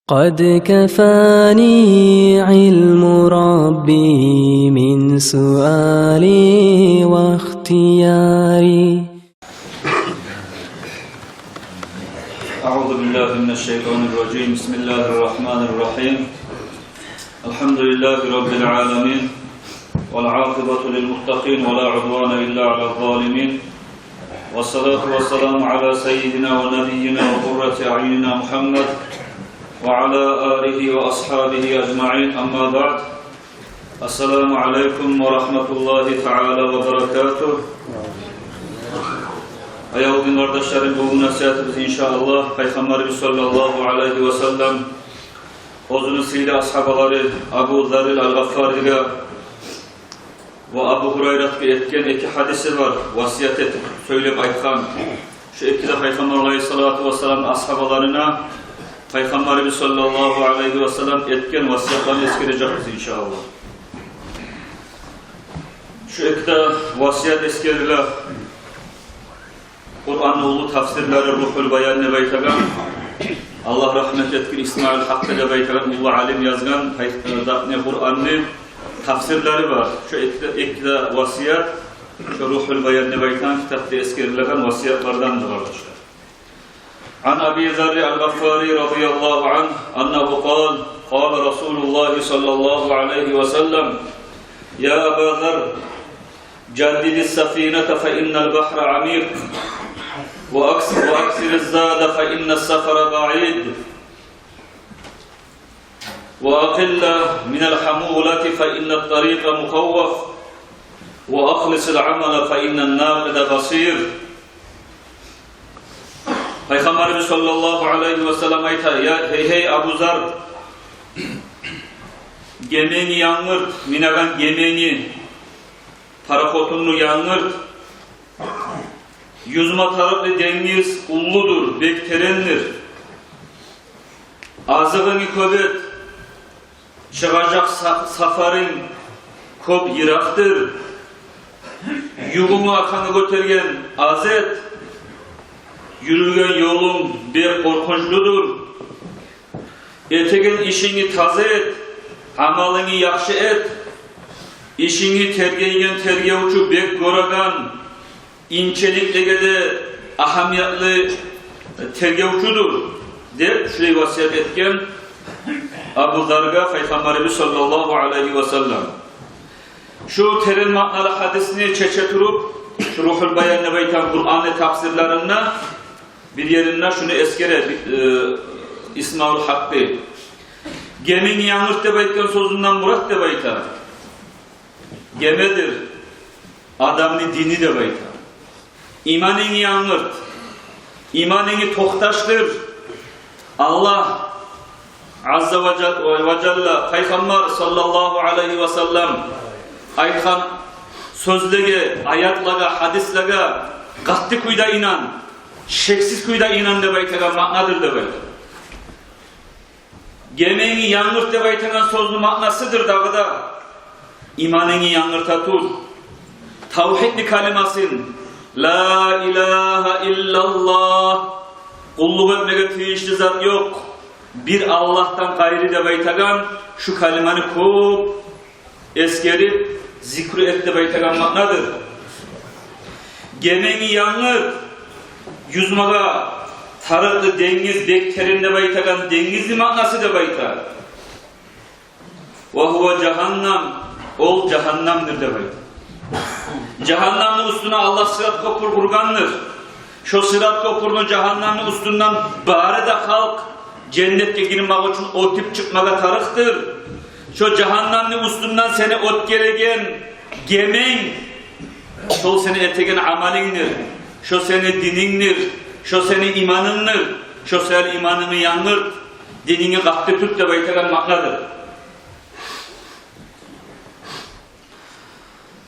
قد كفاني علم ربي من سؤالي واختياري. أعوذ بالله من الشيطان الرجيم. بسم الله الرحمن الرحيم. الحمد لله رب العالمين والعاقبة للمتقين ولا عدوان إلا على الظالمين، والصلاة والسلام على سيدنا ونبينا وقرة أعيننا محمد وعلى آله وأصحابه أجمعين. أما بعد. السلام عليكم ورحمة الله تعالى وبركاته. Ayağımın kardeşlerim, bu nasihatimiz inşallah Peygamberimiz sallallahu aleyhi ve sellem özünü sildi ashabaları Abu Zerril al-Gaffari'ye ve Abu Hureyre'ye etken iki hadisi var. Vasiyet etip söyleyip aytkan. Şu iki de Peygamber aleyhissalatu vesselam ashabalarına Peygamberimiz sallallahu aleyhi ve sellem etken vasiyetlerini eskereceğiz inşallah. Şu iki de vasiyet eskeriler. Kur'an'ın ulu tafsirleri Ruhul Bayan nebeytegan, Allah rahmet etkin İsmail Hakkı nebeytegan ulu alim yazgan Kur'an'ın tafsirleri var. Şu iki de vasiyet, şu Ruhul Bayan nebeytegan kitapta eskerilen vasiyetlerdendir arkadaşlar. An Abi Zerri al-Gaffari radıyallahu anh, annehu kal, kal Resulullah sallallahu aleyhi ve sellem, ya Aba Zer, caddidis safinete fe innel bahra amik, وأكثر الزاد فإن السفر بعيد وأقل من الحمولة فإن الطريق مخوف وأخلص العمل فإن الناقد بصير. Peygamberimiz sallallahu aleyhi ve sellem ayta, ya hey Abu Zer, gemeni yangırt, minagan gemeni parakotunlu yangırt. Yüzme taraflı deniz ulludur, bekterendir. Azığını köbet, çıkacak safarın köp yıraktır. Yugunu akanı götürgen azet, yürürgen yolun bir korkunçludur. Etegen işini taze et, amalını yakşı et. İşini tergeyen tergevçu bek göregan, İnçelikle de ahamiyetli tergevçudur de şurayı vasiyet etken Abu Zer'ga Peygamberimiz sallallahu aleyhi ve sellem. Şu terin maknalı hadisini çeçeturup şu Ruhul Bayan nebeyten Kur'an'ı tafsirlerine bir yerine şunu eskere İsmail Hakkı. Gemin yanlış debeyten sözünden murat debeyten. Gemedir. Adamın dini debeyten. İmanını yanırt, imanını toktaştır. Allah Azze ve Celle Peygamber sallallahu aleyhi ve sellem aytkan sözlege, ayatlaga, hadislaga qattiq kuyda inan, şeksiz kuyda inan deb aytgan ma'nadır deb aytgan. Gemeni yanırt deb aytgan sözün ma'nasıdır dağıda. İmanını yanırta tur. Tavhidli kalimasın La ilahe illallah, kulluk etmeye tiyişli zat yok. Bir Allah'tan gayri de beytegan, şu kalimanı kub, eskerip, zikri et de beytegan maknadır. Gemeni yanır, yüzmaga, tarıklı deniz, bekterin de beytegan, denizli maknası da beytegan. Ve huve cehannam, ol cehannamdır de beytegan. Cehannamın üstüne Allah sırat köprü kurgandır. Şu sırat köprünün cehannamın üstünden bari de halk cennete girmek için otip çıkmaya tarıktır. Şu cehannamın üstünden seni ot gereken gemen, şu seni etegen amalindir, şu seni dinindir, şu seni imanındır, şu seni imanını yanır, dinini kattı tut da beytegen makladır.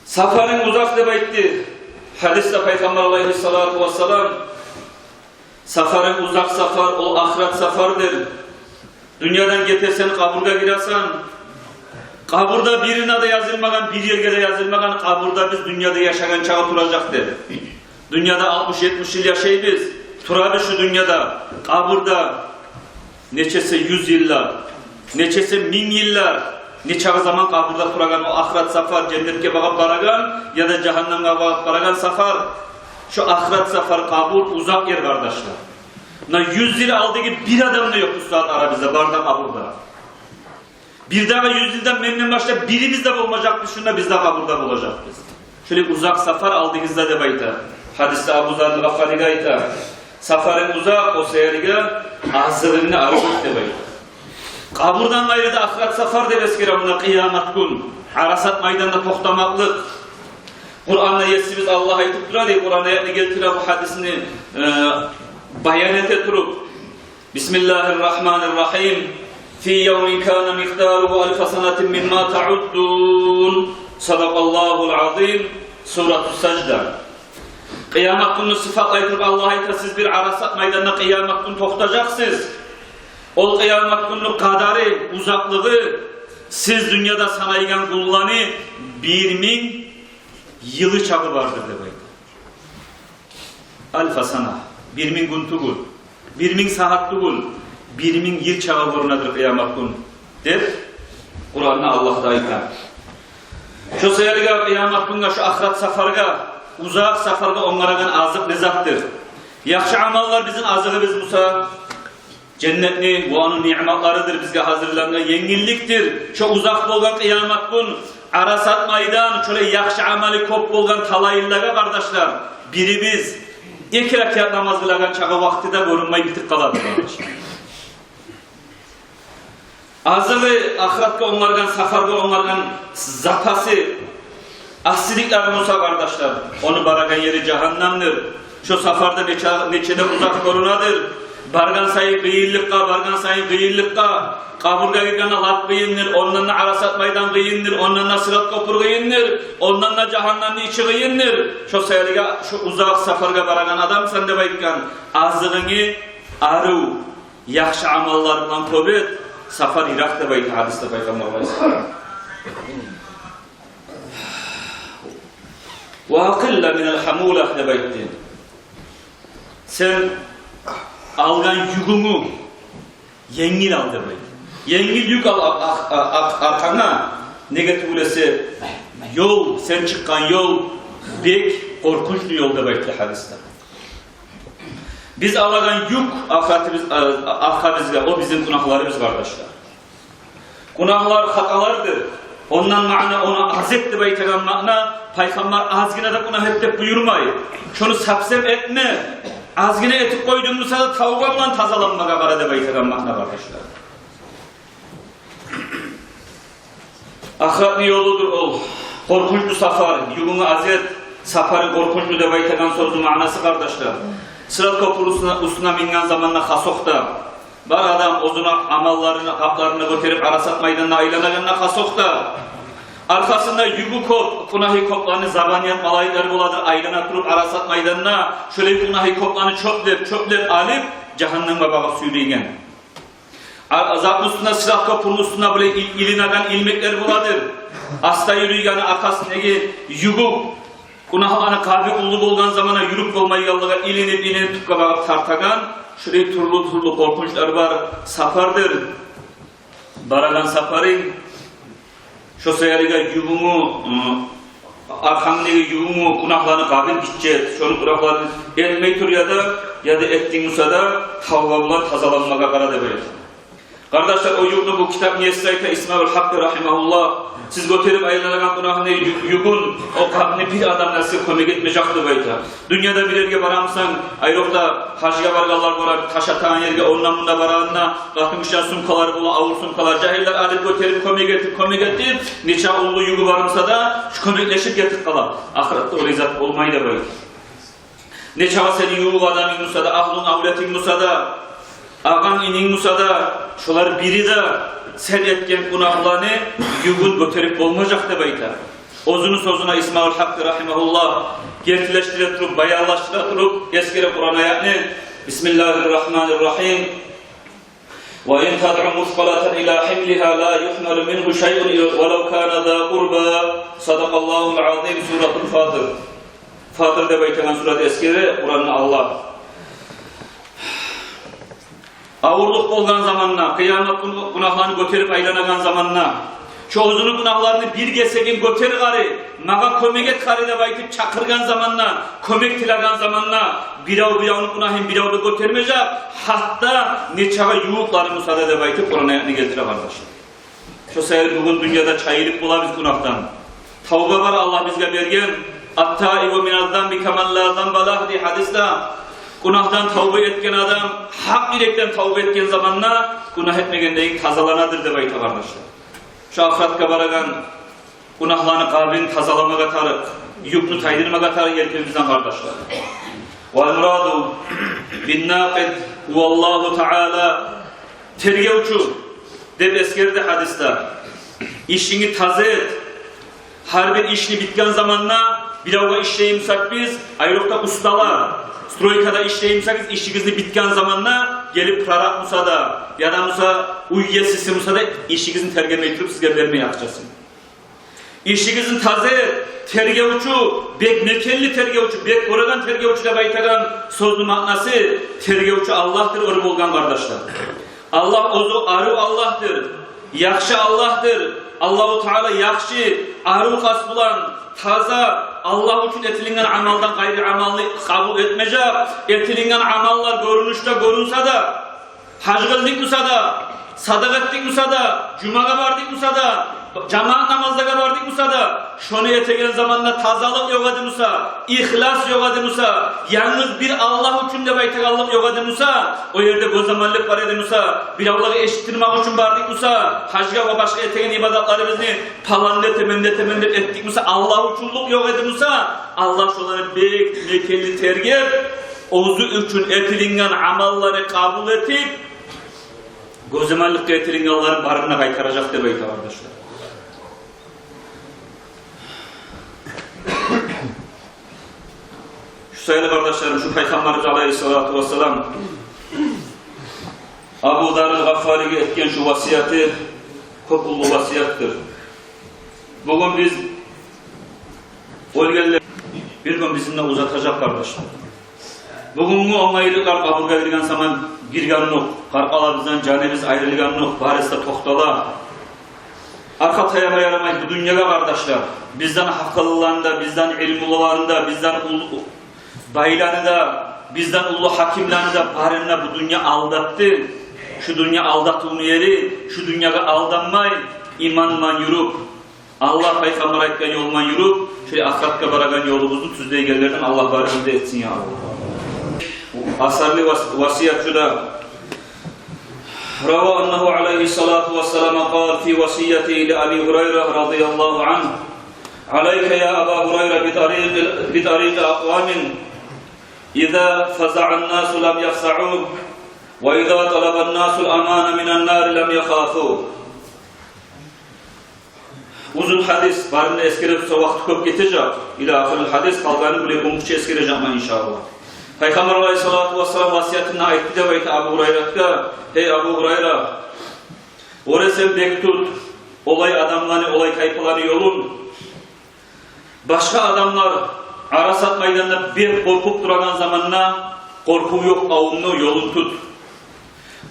Safarın uzak debaytti. Hadiste Peygamber aleyhissalatu vesselam safarın uzak safar, o ahiret safardır. Dünyadan getirsen kaburga girersen, kaburda birine de yazılmagan, bir yerge de yazılmagan, kaburda biz dünyada yaşayan çağı duracaktır. Dünyada 60-70 yıl yaşayız biz. Turabi şu dünyada, kaburda neçesi 100 yıllar, neçesi 1000 yıllar, neçe zaman kaburda turagan o ahiret safar cennetke bağıp baragan ya da cehennemge bağıp baragan safar. Şu ahiret safar kabur uzak yer kardeşler. 100 yıl aldığı bir adam da yok bu saat aramızda, barda kaburda. Bir daha 100 yıldan memnun başta birimiz de olmayacak, şunda biz de kaburda olacak biz. Şöyle uzak safar aldığınızda de bayta. Hadiste Abu Zer'in Gafari'ge ayta. Safarın uzak o seyirge ahzırını arayıp de bayta. Kaburdan gayrı da ahiret safar de beskere buna kıyamet gün. Arasat maydanda toxtamaklık. Kur'an'la yesimiz Allah aytıp duradı. Kur'an'a ayetini geltire bu hadisini bayan ete durup. Bismillahirrahmanirrahim. Fi yevmin kana miktaruhu alfa sanatin mimma ta'uddun. Sadakallahul azim. Suratul Secde. Kıyamet günü sıfatlayıp Allah'a ayta siz bir arasat meydanına kıyamet günü toxtacaksınız. O kıyamet günü kadarı, uzaklığı siz dünyada sanayıgan kullanı 1000 yılı çağı vardır demek. Alfa sana 1000 gün tugul, 1000 saat tugul, 1000 yıl çağı varınadır kıyamet günü der. Kur'an'da Allah da ayıklar. Şu sayarga kıyamet günü şu ahiret safarga, uzak safarga onlara azık nezaktır. Yaxşı amallar bizim azığı biz Musa. Cennetni, bu anın nimetlarıdır bizge hazırlanan yengilliktir. Şu uzak bolgan kıyamet gün, arasat maydan, şöyle yaxşı amali kop bolgan talayıllaga kardeşler. Biri biz, 2 rekat namaz kılagan çağı vakti de görünmeyi bitik kaladı kardeşler. Azığı ahiretka onlardan, safarga onlardan zapası, asilikler Musa kardeşler. Onu baragan yeri cehennemdir. Şu safarda neçede uzak korunadır. Bargan sayı kıyıllıkka, bargan sayı kıyıllıkka, kaburga girgana lat kıyındır, ondan da arasat maydan kıyındır, ondan da sırat kopur kıyındır, ondan da cehennemli içi kıyındır. Şu sayılıga, şu uzak safarga baragan adam sen de bayıkkan, azığını arı, yaxşı amallarından köbet, safar Irak da bayık, hadiste bayıkan Allah'a. Ve akilla minel hamulah da bayıktın. Sen algan yükünü yengil al demek. Yengil yük al arkana negatiflesi yol, sen çıkan yol bek korkunçlu yol demekti hadiste. Biz algan yük arkamızda o bizim günahlarımız kardeşler. Günahlar hatalardır. Ondan ma'na ona azet de baytagan ma'na Peygamber azgına da günah et buyurmayı. Şunu sapsem etme. Azgına etip koyduğumuzda da tavukla tazalanmaga var da baytagan ma'na kardeşler. Ahiret yoludur ol. Korkunçlu safar, yugunu azet, safarı korkunçlu da baytagan sözü manası kardeşler. Sırat köprüsüne üstüne mingan zamanla hasokta. Bar adam ozuna amallarını, kaplarını götürüp arasat meydanına aylanagana hasokta. Arkasında yugu kop, kunahi koplarını zabaniyat malayikleri buladır, aylana turup arasat meydanına şöyle kunahi koplarını çöplep alıp cehenneme bağıp sürüyen. Zatın üstüne sırat köprünün üstüne böyle ilinagan ilmekleri buladır. Asta yürüyeni arkasındaki yugu kunahlarına kahve kullu bolgan zamana yürüp olmayı yallığa ilinip tüpka bağıp tartagan. Şuraya turlu korkunçlar var, safardır. Baragan safarın şu sayarıga yugumu, arkandaki yugumu kunahlarını kahve gidecek. Şunu kunahlarını etmeyi tur ya da ettiğin musada tavgalar tazalanmaga kara demeyiz. Kardeşler o yugunu bu kitap niyesayta İsmail Hakkı Rahimahullah siz götürüp ayılanan günahını yugun o kabini bir adam nasıl kömek etmeyecekti bayta. Dünyada bir yerge varamsan ayrıkta hacıya vargallar var taş atan yerge ondan bunda varanına katmışan sumkalar bula avur sumkalar cahiller adet götürüp kömek ettir neçe oğlu yugu varımsa da şu kömekleşip getir kalan. Ahirette o rezat olmayı da bayta. Neçe senin yugu adamın musada ahlun avletin musada ağan inin musada şular biri de sen etken günahlarını yugun götürüp olmayacak da bayta. Ozunu sözüne İsmail Hakkı Rahimahullah gertileştire turup, bayarlaştire turup eskere Kur'an ayetini Bismillahirrahmanirrahim وَاِنْ تَدْعُ مُثْقَلَةً اِلَى حِمْلِهَا لَا يُحْمَلُ مِنْهُ شَيْءٌ وَلَوْ كَانَ ذَا قُرْبَى صَدَقَ اللّٰهُ الْعَظِيمُ Suratul Fatır. Fatır de baytagan surat eskere Kur'an'ın Allah. Ağırlık bolgan zamanna, kıyamet günahlarını götürüp aylanagan zamanna, çoğuzunun günahlarını bir gesegin götür gari, maga kömek et gari de baytıp çakırgan zamanna, kömek tilagan zamanna, birav günahın birav da götürmeyecek, hatta neçaga yuğukları musada de baytıp Kur'an ayetini getire kardeşler. Şu sefer bugün dünyada çayılıp bula biz günahtan. Tavba var Allah bizge bergen, at-taibu minazdan bi kamallazdan balah diye hadiste, günahdan tavba etken adam, hak yürekten tavba etken zamanla günah etmegendeyin tazalanadır de bayta kardeşler. Şu ahiretka baragan günahlarını kalbini tazalamaga tarık, yükünü taydırmaga tarık yerkemizden kardeşler. وَالْمُرَادُ بِالنَّاقِدْ وَاللّٰهُ Teala tergevçu deb eskerdi hadiste. İşini taze et. Her bir işini bitken zamanla biravga işleyimsak biz, ayrıkta ustalar, stroykada işleyimsak işinizni bitken zamanla gelip prarak Musa da ya da Musa uyyesisi Musa da işinizin tergeme ettirip sizge vermeye yakacasın. İşinizin taze tergevçu, bek mekelli tergevçu, bek oradan tergevçu da baytagan sözlü manası tergevçu Allah'tır orı bolgan kardeşler. Allah ozu arı Allah'tır, yakşı Allah'tır. Allahu Teala yakşı, arı kas bulan, taza, Allah için etilingen amaldan gayri amalını kabul etmeyecek. Etilingen amallar görünüşte görünse da, hac kıldık mısa da, sadak ettik mısa da, cumaga vardık mısa da, cemaat namazdaga vardık mısa da, şunu etegen zamanla tazalık yok adı mısa, ihlas yok adı mısa, yalnız bir Allah için de baytakallık yok adı mısa, o yerde gözamallık var adı mısa, bir Allah'ı eşittirmek için vardık mısa, hacga ve başka etegen ibadatlarımızı palanda temende ettik mısa, Allah içinlik yok adı mısa, Allah şunları bek mekelli tergip, ozu için etilingen amalları kabul etip, gözamallıkta etilingenlerin barına kaytaracak da bayta kardeşler. Sayılı kardeşlerim, şu Peygamberimiz Aleyhisselatü Vesselam Abu Dar'ın Gaffari'ye etken şu vasiyeti kopullu vasiyattır. Bugün biz ölgenler bir gün bizimle uzatacak kardeşler. Bugün o ayrılıklar kabul edilgen zaman girgan yok, karkalarımızdan canimiz ayrılgan yok, barista toktala. Arka tayama yaramay bu dünyada kardeşler, bizden hakkılılarında, bizden ilmularında, bizden bayılarını da, bizden ulu hakimlerini de barınla bu dünya aldattı. Şu dünya aldattığın yeri, şu dünyada aldanmay, imanla yürüp, Allah Peygamber ayetken yolman yürüp, şöyle ahiretka baragan yolumuzu tüzdeygellerden Allah barınında etsin ya Allah. Asarlı vasiyatçıda, Rava annahu aleyhissalatu vesselam kal fi vasiyeti ile Abi Hureyre radıyallahu anh, Aleyke ya Aba Hureyre bitariqi akvamin, İza faza'an nasu lam yafsa'un ve iza talaban nasul amana minan nar lam yakhafu. Uzun hadis barında eskerip vakit köp getecek. İla ahiril hadis kalganı bile kumukça eskerecek ama inşallah. Peygamber Aleyhisselatü Vesselam vasiyetine aitti de bayta Abu Hureyre'tka. Hey Abu Hureyre, oraya sen bek tut. Olay adamlarını, olay kayıpları yolun. Başka adamlar Arasat meydanında bir korkup duragan zamanla korku yok avumlu yolun tut.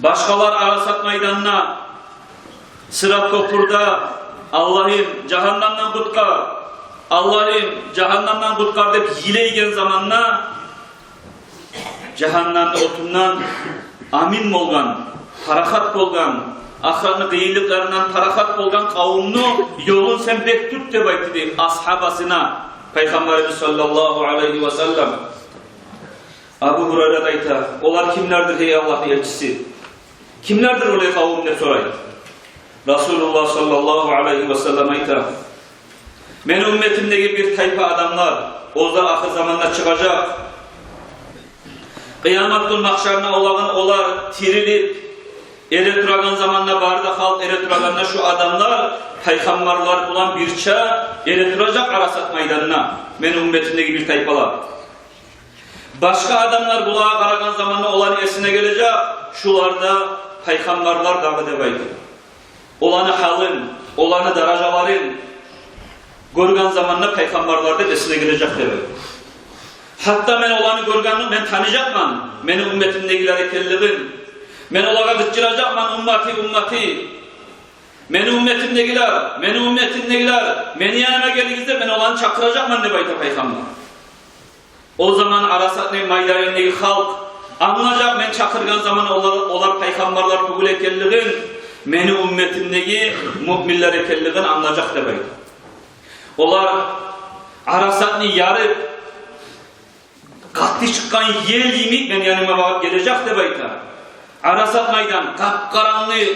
Başkalar Arasat meydanına sırat kopurda Allah'ım cehennemden kutkar, Allah'ım cehennemden kutkar deyip yileygen zamanla cehennemde otundan amin bolgan, tarakat bolgan, ahranı kıyılıklarından tarakat bolgan kavumlu yolun sen bek tut de baytidi ashabasına. Peygamberimiz sallallahu aleyhi ve sellem Abu Hureyre dayta, olar kimlerdir ey Allah'ın elçisi? Kimlerdir olay kavim ne soray? Resulullah sallallahu aleyhi ve sellem ayta, men ümmetimdeki bir tayfa adamlar, ozlar ahir zamanda çıkacak, kıyametin mahşerine olar tirilip, ere duragan zamanla barda halk ere duraganla şu adamlar peygamberler bulan bir çağ ere duracak Arasat meydanına. Benim ümmetimdeki bir tayfalar. Başka adamlar bulağa karagan zamanla olan esine gelecek. Şularda peygamberler dağı debaydı. Olanı halın, olanı daracaların görgen zamanla peygamberler de esine gelecek debaydı. Hatta ben olanı görgenim, ben tanıyacakman. Benim ümmetimdekiler ekelliğin. Men olaga gıçıracakman ümmeti. Meni ümmetimdegiler, meni yanıma gelinizde men olanı çakıracakman de bayta Peygamber. O zaman Arasat'ın maydarindeki halk anlayacak men çakırgan zaman olar peygamberler kabul ekelliğin, meni ümmetimdeki müminler ekelliğin anlayacak de bayta. Olar Arasat'ını yarıp katlı çıkan yel yemik men yanıma bakıp gelecek de bayta. Arasat maydan kapkaranlığı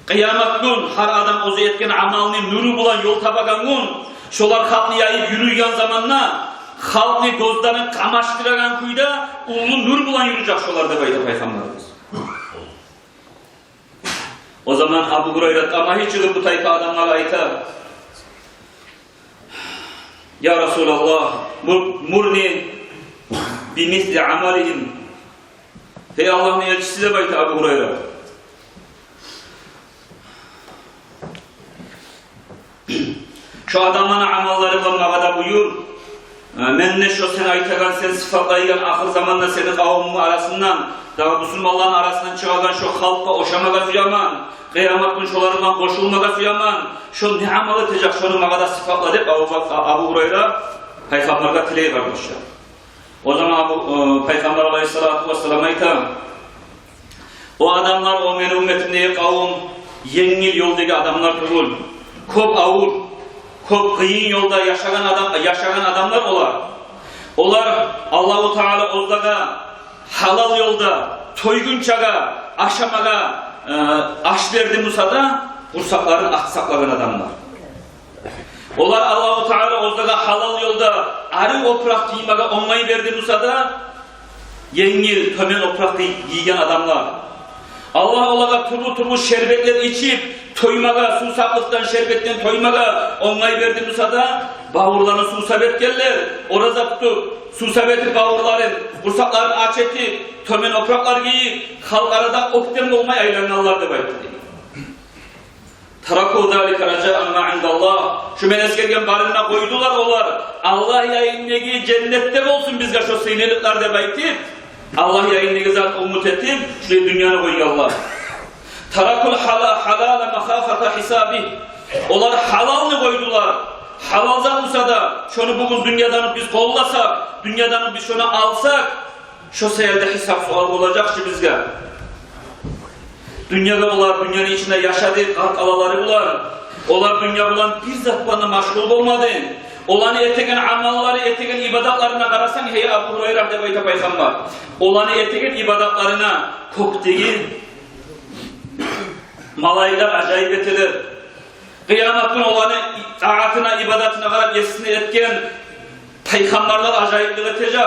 kıyamet gün har adam ozu etken amalını nuru bulan yol tabagan gün şolar halkı yayıp yürüyen zamanla halkı gözlerini kamaştıragan kuyda ulu nur bulan yürüyecek şolar da bayda Peygamberimiz. O zaman Abu Hurayra ama hiç çıkıp bu tayfa adamlara ayta Ya Resulallah murni bimisli amalihim. Ey Allah'ın elçisi de bayta Abu Hurayra. Şu adamların amalları bulmağada buyur. Menne şu sen aytagan, sen sıfatlaygan ahir zamanda senin kavmin arasından, daha Müslümanların arasından çıkagan şu halka oşamaga suyaman, kıyamet gün şolarından koşulmaga suyaman, şu ne amalı tecek, şunu mağada sıfatla deyip Abu Hurayra Peygamber'e tiley kardeşler. O zaman Peygamber Aleyhisselatü Vesselam ayta, o adamlar, o meni ümmetimdeki kavim, yengil yoldaki adamlar tugul, kop avur, kop kıyın yolda yaşagan adamlar olar. Olar Allahu Teala ozdaga halal yolda toygunçaga, aşamaga aş verdi Musa'da kursakların atsaklagan adamlar. Olar Allahu Teala ozdaga halal yolda arı oprak tiymaga onmayı verdi Musa'da yengil tömen oprak yiyen adamlar. Allah olaga turbu şerbetler içip toymaga, susaklıktan şerbetten toymaga onay verdi Musa'da bağırlarını susabet geller. Oraza tutup susabeti bağırların, kursaklarını aç etip, tömen opraklar giyip, halk arada oktemli olmaya aylananlar da bayıldı. Taraku zâlike raca'an ma'indallah. Şu meneskergen barınına koydular olar. Allah yayınlegi cennette olsun bizge şu seynelikler de baytip. Allah yayınlegi zat umut etip, şuraya dünyana koyuyor Allah. Tarakul halala mahafata hisabi. Olar halalını koydular. Halalza olsa da şunu bugün dünyadan biz kollasak, dünyadan biz şunu alsak, şu seyirde hesap sual olacak ki bizge. Dünyada olar, dünyanın içinde yaşadığı kalkalaları bular. Olar dünya bulan bir zatlarına maşgul olmadı. Olanı etegen amalları, etegen ibadatlarına karasan hey Abu Hurayra de bayta Peygamber. Olanı etegen ibadatlarına kok değil. Malaylar acayip etilir. Kıyamet günü olanı taatına, ibadatına karab yesini etken peygamberler acayiplik edecek.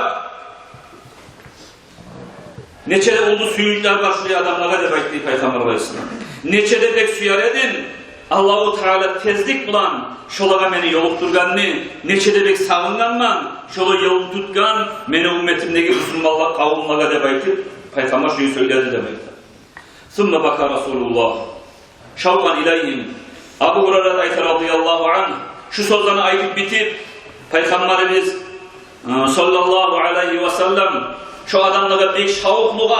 Neçede oldu suyuncular başlıyor adamlara da bekliyor Peygamber Aleyhisselam. Neçede pek suyar edin. Allah-u Teala tezlik bulan şolaga meni yolukturganını, neçede pek sağınganman, şola yolunu tutgan, meni ümmetimdeki Müslümanlar kavimlaga da bekliyor. Peygamber şuyu söyledi demektir. Sümme baka Resulullah. Şavkan ileyhim. Abu Hurayra ayet radıyallahu anh. Şu sözlerini ayet bitip, Peygamberimiz sallallahu aleyhi ve sellem şu adamlara pek şavukluğu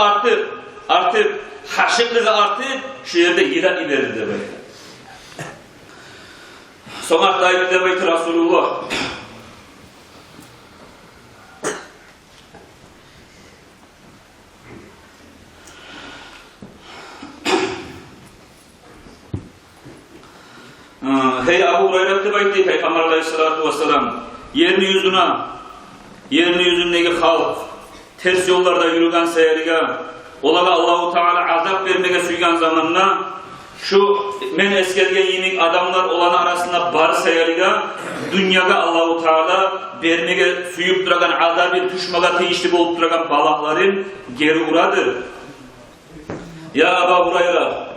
artıp haşıklığı artıp şu yerde ilan ileri demek. Sonra ayet demek Resulullah. Hey Abu Hurayra demek Peygamber Aleyhisselatü Vesselam yerini yüzündeki halk ters yollarda yürüyen seyirge olaga Allahu Teala azap vermeye suygan zamanla şu men eskergen yenik adamlar olan arasında bar seyirge dünyada Allahu Teala vermeye suyup duragan azabı düşmaga teyişli bolup duragan balakların geri uradır. Ya Abu Hurayra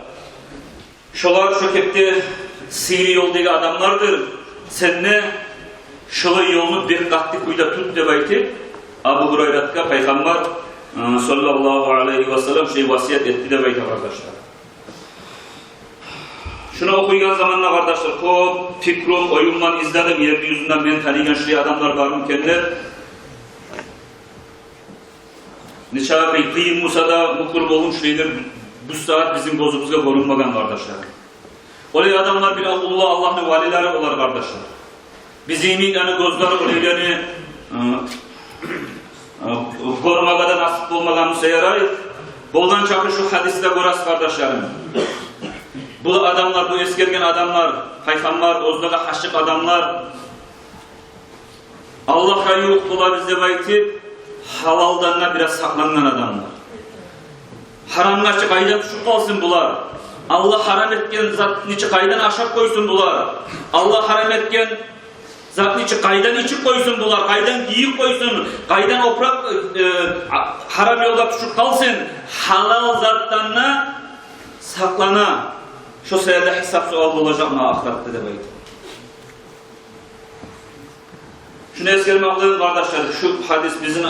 şolar şu kepte sihri yoldaki adamlardır. Sen ne şola yolunu bir katlı kuyda tut debayti Abu Hurayrat'ka Peygamber sallallahu aleyhi ve sellem vasiyet etti debayti arkadaşlar. Şunu okuygan zamanla kardeşler, çok fikrum, oyundan izledim, yeryüzünden yüzünden men tanıyan şu adamlar varım kendiler. Nişabey kıyın Musa'da mukur olun şeyler bu saat bizim bozumuzga korunmagan kardeşler. Olay adamlar bir Allah'ın valileri olar kardeşler. Bizim yani gözleri olaylarını korumagada nasip olmagan seyaray. Boldan çakı şu hadiste goras kardeşlerim. Bu adamlar, bu eskergen adamlar, hayfanlar, ozdaga haşık adamlar Allah'a yok ola bizde baytip halaldanına biraz saklanan adamlar. Haramga kaydan düşüp kalsın bular. Allah haram etken zatın içi kaydan aşak koysun bular. Allah haram etken zatın içi kaydan içip koysun bular. Kaydan giyip koysun. Kaydan oprak haram yolda düşüp kalsın. Halal zattanına saklana. Şu seyirde hesap sual olacak mı ahiratte de baytip. Şunu eskermekliyim kardeşler, şu hadis bizim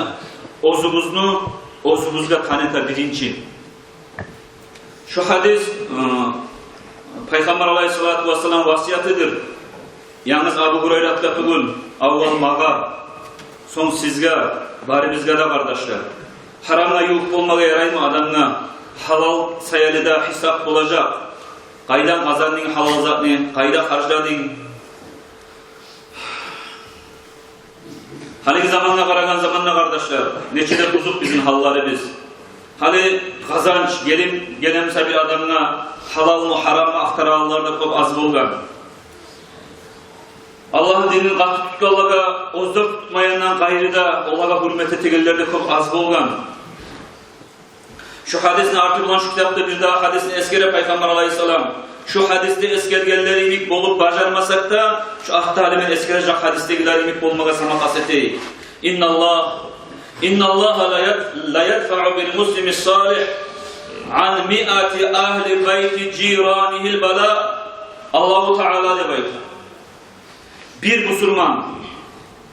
ozumuzga tanıta birinci. Şu hadis Peygamber Aleyhisselatü Vesselam vasiyetidir. Yalnız Abu Hureyre'tle tugul, avval mağa, son sizge, bari bizge de kardeşler. Haramla yuh olmağa yaray mı adamına? Halal sayılıda hesap olacak. Kaydan kazandın halal zatını, kayda harcadın. Haliki zamanla karagan zamanla kardeşler, neçede buzuk bizim halları biz. Hali kazanç, gelemse bir adamına halal mı haram mı aktarağlarda çok az bulgan. Allah'ın dinini katı tutkallaga, ozda tutmayandan gayrı da olaga hürmete tegellerde çok az bulgan. Şu hadisini artık olan şu kitapta bir daha hadisini eskere Peygamber Aleyhisselam. Şu hadiste eskergenleri imik bolup bacarmasak da şu ahtalimin eskerecek hadistekiler imik bolmaga samak aseteyi. İnnallâhe la yedfa'u bil muslimi salih an mi'ati ahli beyti ciranihil bela. Allahu Teala de bayt. Bir Müslüman,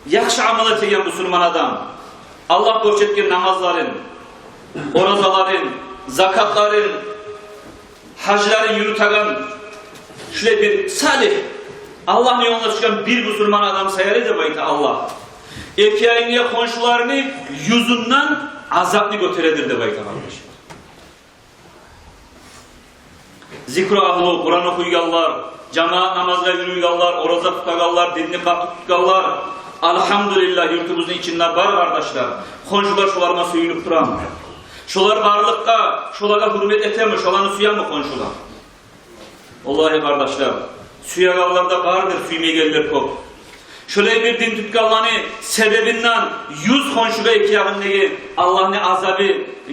yakşı amel etken Müslüman adam, Allah borç etken namazların, orazaların, zakatların, hacların yürüten şöyle bir salih, Allah'ın yoluna çıkan bir Müslüman adam sayarı da bayta Allah. Erkeğine komşularını yüzünden azaplı götüredir de bayta kardeşim. Zikru ahlu, Kur'an okuyuyorlar, cemaat namazda yürüyorlar, oraza tutuyorlar, dinini katı tutuyorlar. Elhamdülillah yurtumuzun içinde var kardeşler. Komşular şolarına suyunup duran. Şolar varlıkta, şolara hürmet etemiyor, şolarını suyan mı komşular? Vallahi kardeşler, suyagallarda vardır suymaya gelirler kop. Şöyle bir din tutkallarını sebebinden 100 komşuga iki yakındaki Allah'ın azabı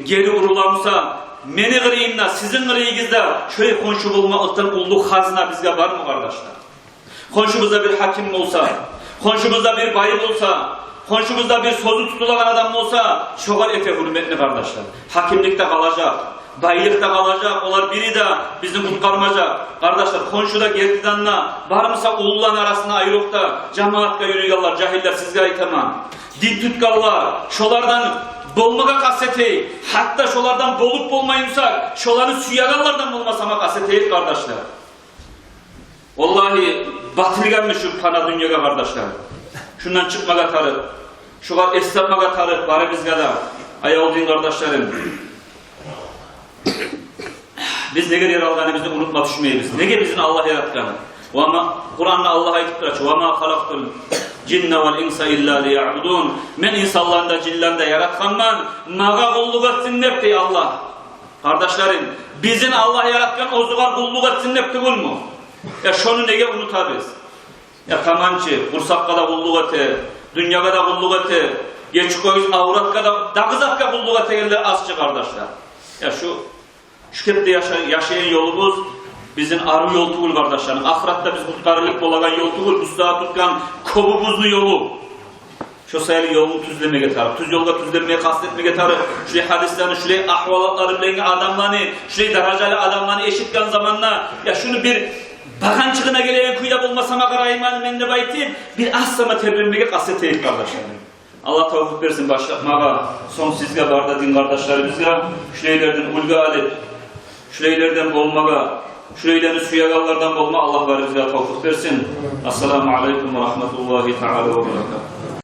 geri uğurlamışsa meni kırıyımda, sizin kırıyınızda şöyle komşu bulmaktan ulluk hazına bizge var mı kardeşler? Komşumuzda bir hakim olsa, komşumuzda bir bayım olsa, komşumuzda bir sözü tutulan adam olsa şoğal ete hürmetli kardeşler. Hakimlikte kalacak, baylıkta kalacak, onlar biri de bizi kurtarmayacak. Kardeşler komşuda gerdidanla varmısa ululan arasına ayırıp da cemaatka yürüyorlar, cahiller sizge aytamam. Din tutkallar, şolardan bolmaga kaseteyi, hatta şolardan bolup bolmayımsak, şoları suyagallardan bolmasama kaseteyi kardeşler. Vallahi batılganmış şu pana dünyaya kardeşler. Şundan çıkmaga tarık, şular esnatmaga tarık, bari bizge de. Ayağı din kardeşlerim. Biz nege yer alganımızı unutma düşmeyiz. Nege bizim Allah yaratkanı. Kur'an'da Allah'a aytıp duruyor. وَمَا خَلَقْتُ الْجِنَّ وَالْاِنْسَ اِلَّا لِيَعْبُدُونَ Men insanlarında cillanda yaratkanman, maga kulluk etsin nepti Allah. Kardeşlerim, bizim Allah yaratkan ozugar kulluk etsin nepti kul mu? Ya şunu nege unutabız? Ya tamançı, kursakka da kulluk ete, dünyada da kulluk ete, geç koyuz avratka da, dağızatka kulluk ete gelir azçı kardeşler. Ya şu kepte yaşayan yolumuz bizim arı yol tuğul kardeşlerim. Ahiratta biz kurtarılık bolagan yol tuğul, Mustafa tutkan kobumuzlu yolu. Şu sayılı yolunu tüzleme getirir. Tüz yolda tüzlemeye kastetme getirir. Şuraya hadislerini, şuraya ahvalatları bilen adamlarını, şuraya daracalı adamlarını eşitken zamanla ya şunu bir bakançılığına gelen kuyla bulmasama karayman mende baytip bir asama tebrimlege kasteteyim kardeşlerim. Allah tevfik versin başlatmağa, son sizge barda din kardeşlerimizge, şuraylardan ulga alet, şuraylardan bolmağa, şuraylarını suyagallardan bolma Allah var bizge tevfik versin. Esselamu aleyküm ve rahmetullahi teala ve berekatuhu.